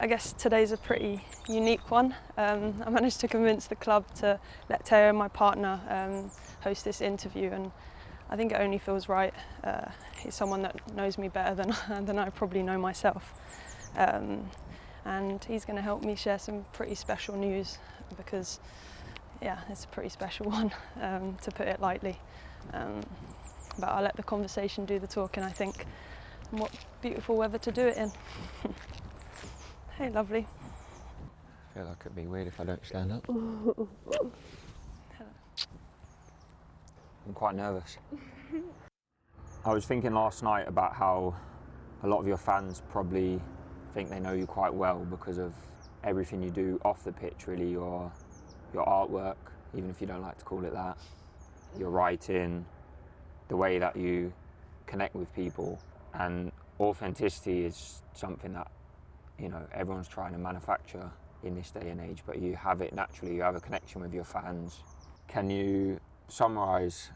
I guess today's a pretty unique one. I managed to convince the club to let Tao, my partner, host this interview, and I think it only feels right. He's someone that knows me better than I probably know myself. And he's going to help me share some pretty special news because, yeah, it's a pretty special one, to put it lightly. But I'll let the conversation do the talking, I think. And what beautiful weather to do it in. Hey, lovely. I feel like it'd be weird if I don't stand up. I'm quite nervous. I was thinking last night about how a lot of your fans probably think they know you quite well because of everything you do off the pitch, really, your artwork, even if you don't like to call it that, your writing, the way that you connect with people. And authenticity is something that, you know, everyone's trying to manufacture in this day and age, but you have it naturally, you have a connection with your fans. Can you summarise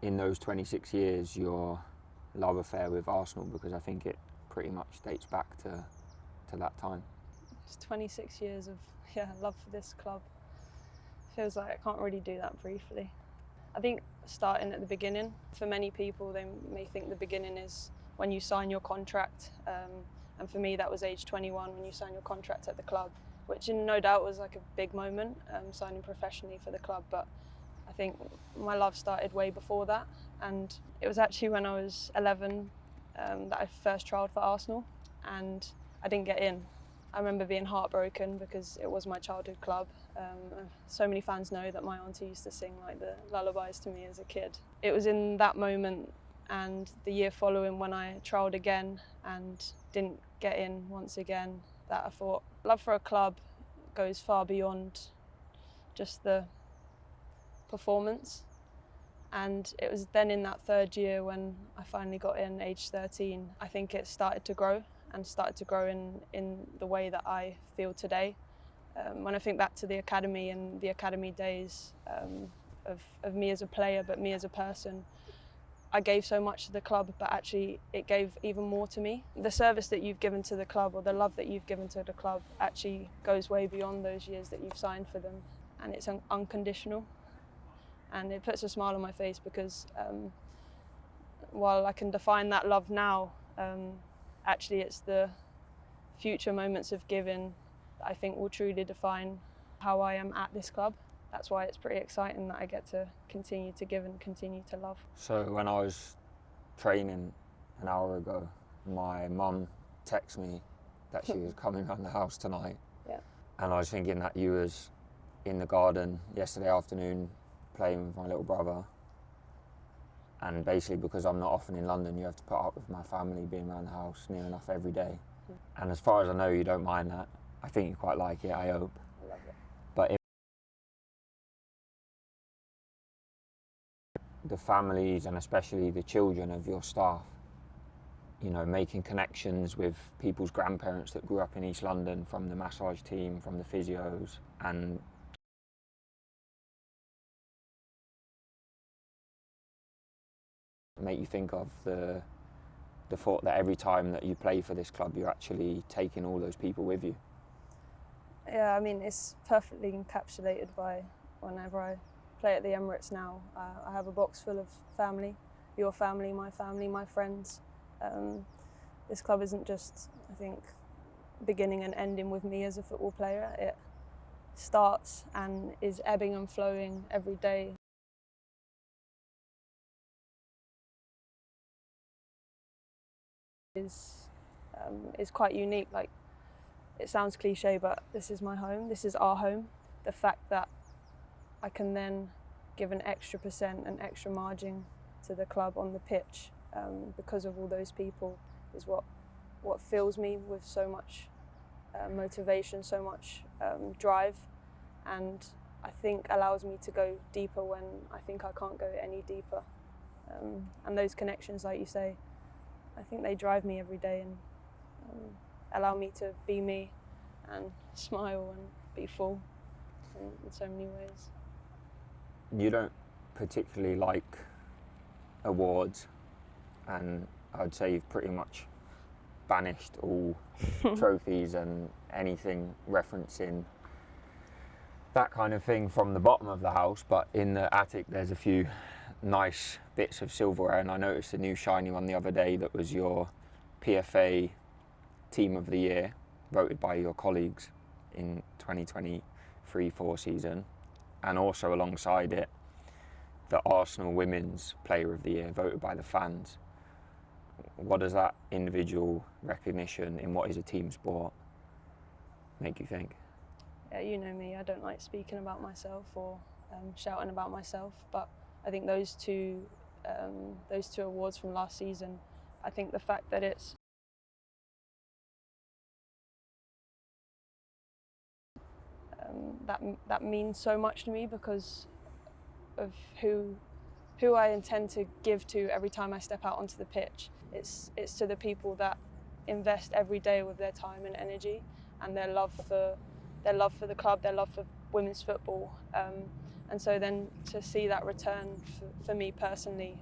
in those 26 years your love affair with Arsenal? Because I think it pretty much dates back to that time. It's 26 years of love for this club. Feels like I can't really do that briefly. I think starting at the beginning, for many people they may think the beginning is when you sign your contract. And for me, that was age 21 when you sign your contract at the club, which no doubt was like a big moment, signing professionally for the club. But I think my love started way before that. And it was actually when I was 11 that I first trialled for Arsenal, and I didn't get in. I remember being heartbroken because it was my childhood club. So many fans know that my auntie used to sing like the lullabies to me as a kid. It was in that moment and the year following when I trialled again and didn't get in once again that I thought love for a club goes far beyond just the performance. And it was then in that third year when I finally got in, age 13, I think it started to grow in the way that I feel today. When I think back to the academy and the academy days of me as a player, but me as a person, I gave so much to the club, but actually it gave even more to me. The service that you've given to the club, or the love that you've given to the club, actually goes way beyond those years that you've signed for them, and it's unconditional. And it puts a smile on my face because while I can define that love now, actually it's the future moments of giving that I think will truly define how I am at this club. That's why it's pretty exciting that I get to continue to give and continue to love. So when I was training an hour ago, my mum texted me that she was coming around the house tonight. Yeah. And I was thinking that you was in the garden yesterday afternoon playing with my little brother. And basically because I'm not often in London, you have to put up with my family being around the house near enough every day. And as far as I know, you don't mind that. I think you quite like it, I hope. I love it. But the families and especially the children of your staff, you know, making connections with people's grandparents that grew up in East London, from the massage team, from the physios, and make you think of the thought that every time that you play for this club, you're actually taking all those people with you. Yeah, I mean, it's perfectly encapsulated by whenever I play at the Emirates now. I have a box full of family, your family, my friends. This club isn't just, I think, beginning and ending with me as a football player. It starts and is ebbing and flowing every day. Is quite unique. Like, it sounds cliche, but this is my home. This is our home. The fact that I can then give an extra percent, an extra margin to the club on the pitch because of all those people is what fills me with so much motivation, so much drive, and I think allows me to go deeper when I think I can't go any deeper. And those connections, like you say, I think they drive me every day and allow me to be me and smile and be full in so many ways. You don't particularly like awards, and I'd say you've pretty much banished all trophies and anything referencing that kind of thing from the bottom of the house, but in the attic there's a few nice bits of silverware, and I noticed a new shiny one the other day that was your PFA Team of the Year, voted by your colleagues in 2023-04 season, and also alongside it the Arsenal Women's Player of the Year, voted by the fans. What does that individual recognition in what is a team sport make you think? Yeah, you know me, I don't like speaking about myself or shouting about myself, but I think those two awards from last season, I think the fact that it's that means so much to me because of who I intend to give to every time I step out onto the pitch. It's to the people that invest every day with their time and energy and their love for the club, their love for women's football. And so then to see that return for me personally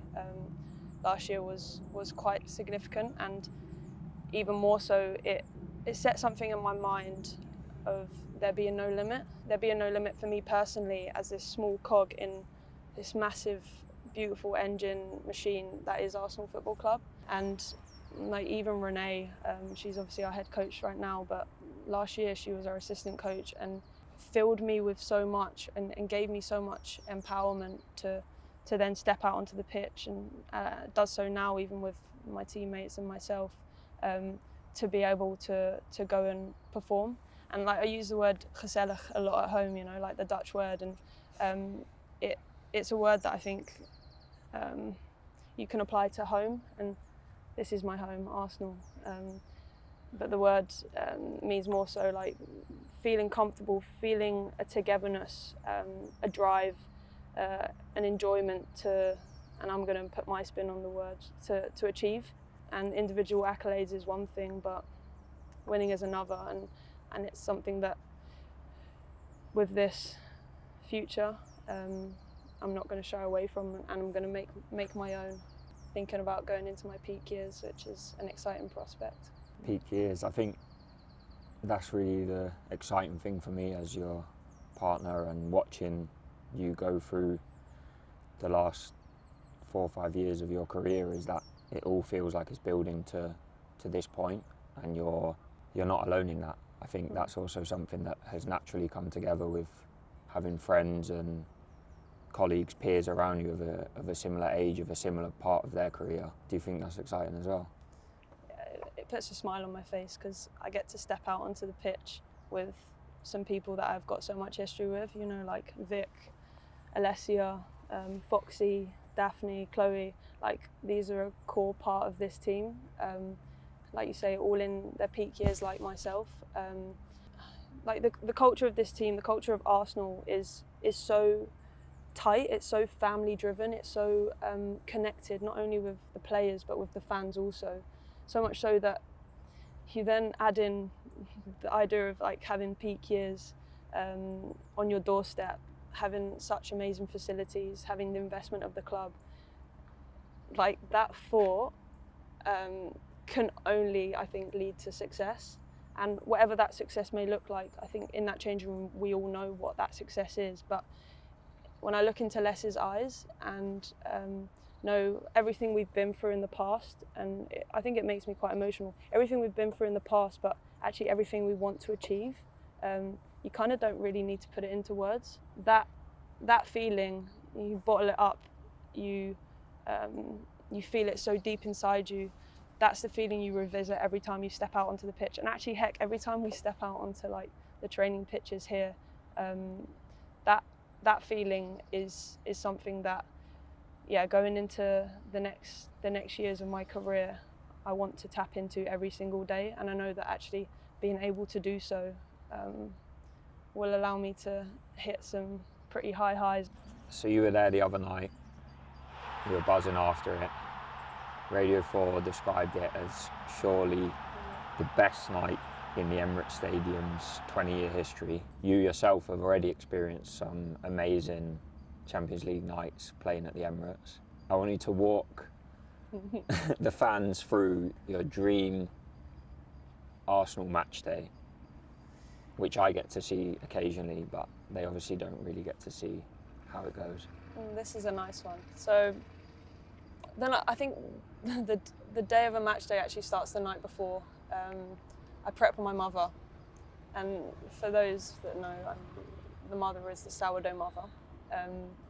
last year was quite significant, and even more so it set something in my mind of there being no limit. There being no limit for me personally as this small cog in this massive, beautiful engine machine that is Arsenal Football Club. And like even Renee, she's obviously our head coach right now, but last year she was our assistant coach and filled me with so much and gave me so much empowerment to then step out onto the pitch, and does so now even with my teammates and myself, to be able to go and perform. And like I use the word gezellig a lot at home, you know, like the Dutch word, and it's a word that I think you can apply to home, and this is my home, Arsenal. But the word means more so like feeling comfortable, feeling a togetherness, a drive, an enjoyment to, and I'm going to put my spin on the word, to achieve. And individual accolades is one thing, but winning is another. And it's something that with this future, I'm not going to shy away from, and I'm going to make my own, thinking about going into my peak years, which is an exciting prospect. Peak years, I think that's really the exciting thing for me as your partner, and watching you go through the last 4 or 5 years of your career is that it all feels like it's building to this point, and you're not alone in that. I think that's also something that has naturally come together with having friends and colleagues, peers around you of a similar age, of a similar part of their career. Do you think that's exciting as well? It puts a smile on my face because I get to step out onto the pitch with some people that I've got so much history with, you know, like Vic, Alessia, Foxy, Daphne, Chloe. Like these are a core part of this team. Like you say, all in their peak years like myself. Like the culture of this team, the culture of Arsenal is so tight, it's so family driven, it's so connected, not only with the players but with the fans also. So much so that you then add in the idea of like having peak years on your doorstep, having such amazing facilities, having the investment of the club. Like that thought can only, I think, lead to success. And whatever that success may look like, I think in that changing room we all know what that success is. But when I look into Les's eyes and know everything we've been through in the past, and I think it makes me quite emotional, everything we've been through in the past, but actually everything we want to achieve, you kind of don't really need to put it into words. That feeling, you bottle it up, you feel it so deep inside you. That's the feeling you revisit every time you step out onto the pitch. And actually, heck, every time we step out onto like the training pitches here, that feeling is something that, yeah, going into the next years of my career, I want to tap into every single day. And I know that actually being able to do so will allow me to hit some pretty high highs. So you were there the other night, you were buzzing after it. Radio 4 described it as surely the best night in the Emirates Stadium's 20-year history. You yourself have already experienced some amazing Champions League nights playing at the Emirates. I want you to walk the fans through your dream Arsenal match day, which I get to see occasionally, but they obviously don't really get to see how it goes. This is a nice one. So then I think the day of a match day actually starts the night before. I prep my mother, and for those that know, the mother is the sourdough mother.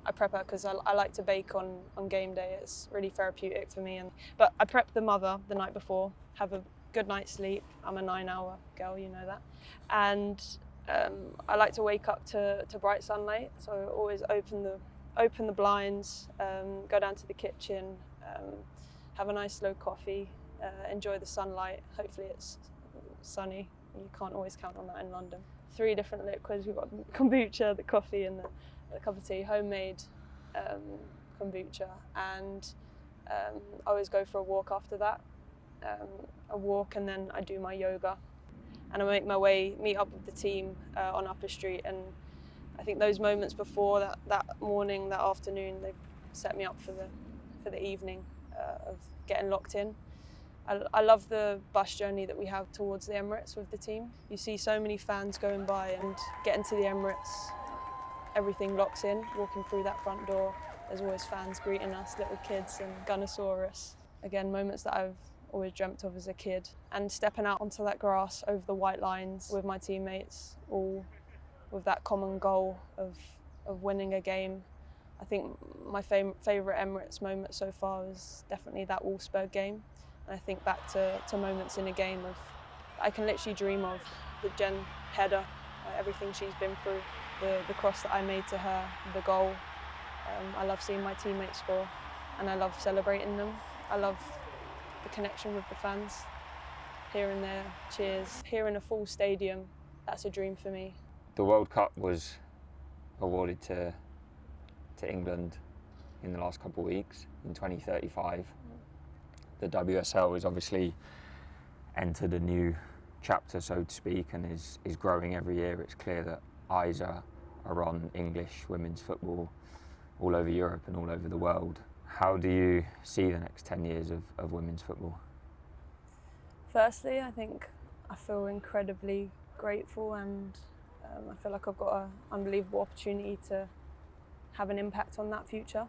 I prep her because I like to bake on game day. It's really therapeutic for me. But I prep the mother the night before, have a good night's sleep. I'm a 9-hour girl, you know that. And I like to wake up to bright sunlight, so I always open the blinds, go down to the kitchen, have a nice slow coffee, enjoy the sunlight. Hopefully it's sunny. You can't always count on that in London. 3 different liquids. We've got kombucha, the coffee, and the cup of tea, homemade kombucha. And I always go for a walk after that. A walk, and then I do my yoga. And I make my way, meet up with the team on Upper Street. And I think those moments before that morning, that afternoon, they set me up for the evening of getting locked in. I love the bus journey that we have towards the Emirates with the team. You see so many fans going by, and getting to the Emirates, everything locks in. Walking through that front door, there's always fans greeting us, little kids and Gunnosaurus. Again, moments that I've always dreamt of as a kid. And stepping out onto that grass over the white lines with my teammates, all with that common goal of winning a game. I think my favourite Emirates moment so far is definitely that Wolfsburg game. And I think back to moments in a game of I can literally dream of the Jen header, everything she's been through, the cross that I made to her, the goal. I love seeing my teammates score, and I love celebrating them. I love the connection with the fans, hearing their cheers, hearing a full stadium. That's a dream for me. The World Cup was awarded to England in the last couple of weeks, in 2035. The WSL has obviously entered a new chapter, so to speak, and is growing every year. It's clear that eyes are on English women's football all over Europe and all over the world. How do you see the next 10 years of women's football? Firstly, I think I feel incredibly grateful, and I feel like I've got an unbelievable opportunity to have an impact on that future.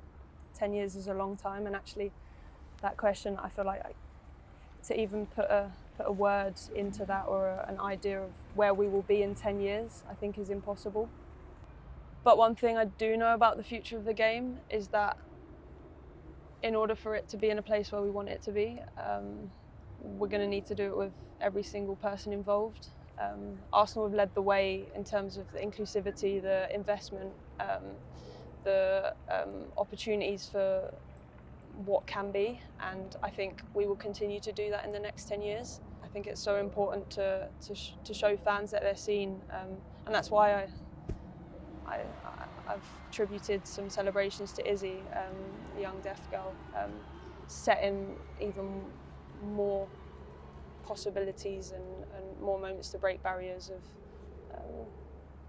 10 years is a long time, and actually that question, I feel like to even put a word into that, or an idea of where we will be in 10 years, I think is impossible. But one thing I do know about the future of the game is that in order for it to be in a place where we want it to be, we're going to need to do it with every single person involved. Arsenal have led the way in terms of the inclusivity, the investment, the opportunities for what can be, and I think we will continue to do that in the next 10 years. I think it's so important to show fans that they're seen, and that's why I've tributed some celebrations to Izzy, the young deaf girl, setting even more possibilities and more moments to break barriers of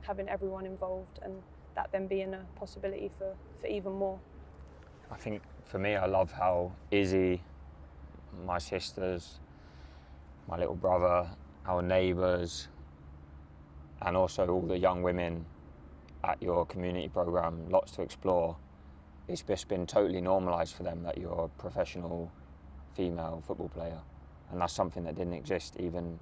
having everyone involved, and that then being a possibility for even more. I think for me, I love how Izzy, my sisters, my little brother, our neighbours, and also all the young women at your community programme, Lots to Explore, it's just been totally normalised for them that you're a professional female football player. And that's something that didn't exist even,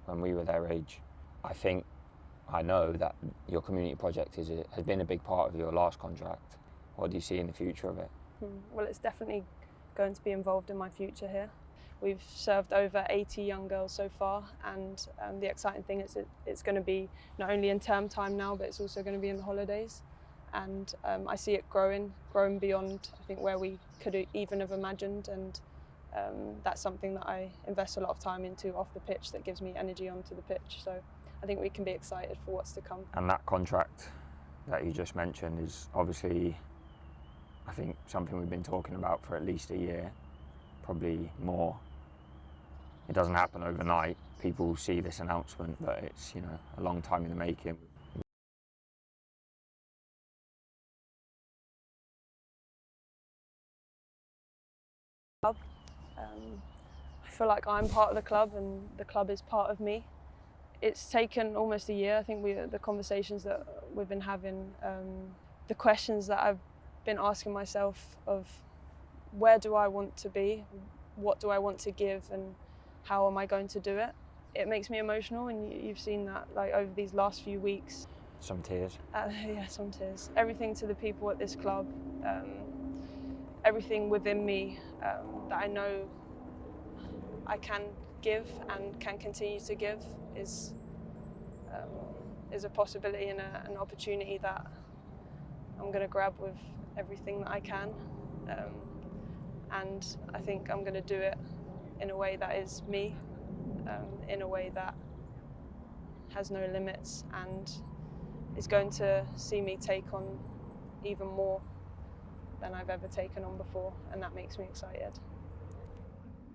when we were their age. I know that your community project has been a big part of your last contract. What do you see in the future of it? Well, it's definitely going to be involved in my future here. We've served over 80 young girls so far, and the exciting thing is it's going to be not only in term time now, but it's also going to be in the holidays. And I see it growing beyond, I think, where we could even have imagined. And that's something that I invest a lot of time into off the pitch that gives me energy onto the pitch. So I think we can be excited for what's to come. And that contract that you just mentioned is obviously, I think, something we've been talking about for at least a year, probably more. It doesn't happen overnight. People see this announcement, but it's, a long time in the making. I feel like I'm part of the club and the club is part of me. It's taken almost a year. I think the conversations that we've been having, the questions that I've been asking myself of where do I want to be, what do I want to give, and how am I going to do it? It makes me emotional, and you've seen that like over these last few weeks. Some tears. Yeah, some tears. Everything to the people at this club, everything within me that I know I can give and can continue to give is a possibility and an opportunity that I'm going to grab with everything that I can. And I think I'm going to do it in a way that is me, in a way that has no limits and is going to see me take on even more than I've ever taken on before, and that makes me excited.